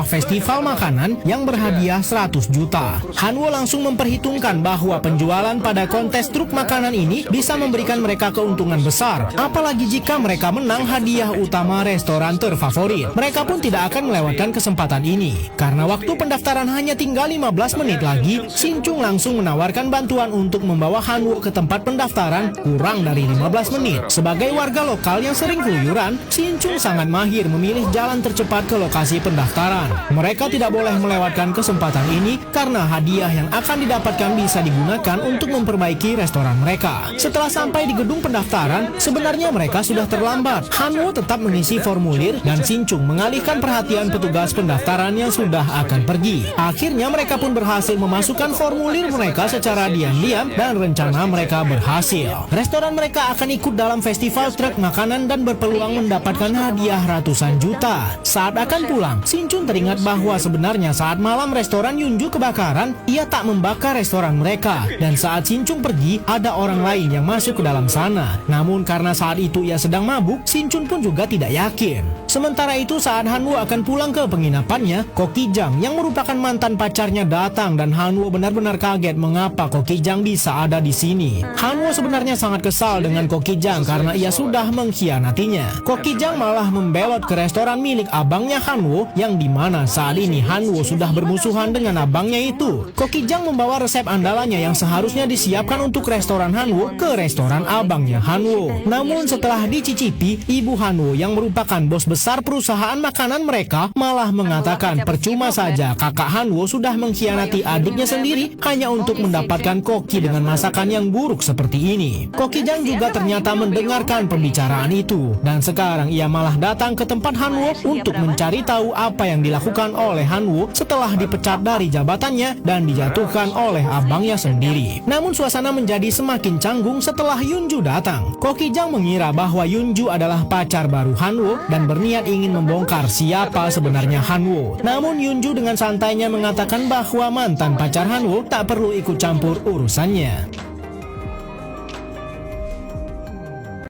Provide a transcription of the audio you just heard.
festival makanan yang berhadiah 100 juta. Hanwoo langsung memperhitungkan bahwa penjualan pada kontes truk makanan ini bisa memberikan mereka keuntungan besar, apalagi jika mereka menang hadiah utama restoran terfavorit. Mereka pun tidak akan melewatkan kesempatan ini. Karena waktu pendaftaran hanya tinggal 15 menit lagi, Shin Chung langsung menawarkan bantuan untuk membawa Hanwoo ke tempat pendaftaran kurang dari 15 menit. Sebagai warga lokal yang sering keluyuran, Shin Chung sangat mahir memilih jalan tercepat ke lokasi pendaftaran. Mereka tidak boleh melewatkan kesempatan ini karena hadiah yang akan didapatkan bisa digunakan untuk memperbaiki restoran mereka. Setelah sampai di gedung pendaftaran, sebenarnya mereka sudah terlambat. Hanwoo tetap mengisi formulir dan Shin Chung mengalihkan perhatian petugas pendaftaran yang sudah akan pergi. Akhirnya mereka pun berhasil memasukkan formulir mereka secara diam-diam dan rencana mereka berhasil. Restoran mereka akan ikut dalam festival truk makanan dan berpeluang mendapatkan hadiah ratusan juta. Saat akan pulang, Shin Chung teringat bahwa sebenarnya saat malam restoran Yunju kebakaran, ia tak membakar restoran mereka. Dan saat Shin Chung pergi, ada orang lain yang masuk ke dalam sana. Namun karena saat itu ia sedang mabuk, Shin Chung pun juga tidak yakin. Sementara itu saat Hanwoo akan pulang ke penginapannya, Ko Ki-jang yang merupakan mantan pacarnya datang dan Hanwoo benar-benar kaget mengapa Ko Ki-jang bisa ada di sini. Hanwoo sebenarnya sangat kesal dengan Ko Ki-jang karena ia sudah mengkhianatinya. Ko Ki-jang malah membelot ke restoran milik abangnya Hanwoo yang dimana saat ini Hanwoo sudah bermusuhan dengan abangnya itu. Ko Ki-jang membawa resep andalannya yang seharusnya disiapkan untuk restoran Hanwoo ke restoran abangnya Hanwoo. Namun setelah dicicipi, ibu Hanwoo yang merupakan bos besar perusahaan makanan mereka malah mengatakan percuma saja kakak Hanwoo sudah mengkhianati adiknya sendiri hanya untuk mendapatkan koki dengan masakan yang buruk seperti ini. Ko Ki-jang juga ternyata mendengarkan pembicaraan itu dan sekarang ia malah datang ke tempat Hanwoo untuk mencari tahu apa yang dilakukan oleh Hanwoo setelah dipecat dari jabatannya dan dijatuhkan oleh abangnya sendiri. Namun suasana menjadi semakin canggung setelah Yunju datang. Ko Ki-jang mengira bahwa Yunju adalah pacar baru Hanwoo dan berniat ingin membongkar siapa sebenarnya Hanwoo. Namun Yunju dengan santainya mengatakan bahwa mantan pacar Hanwoo tak perlu ikut campur urusannya.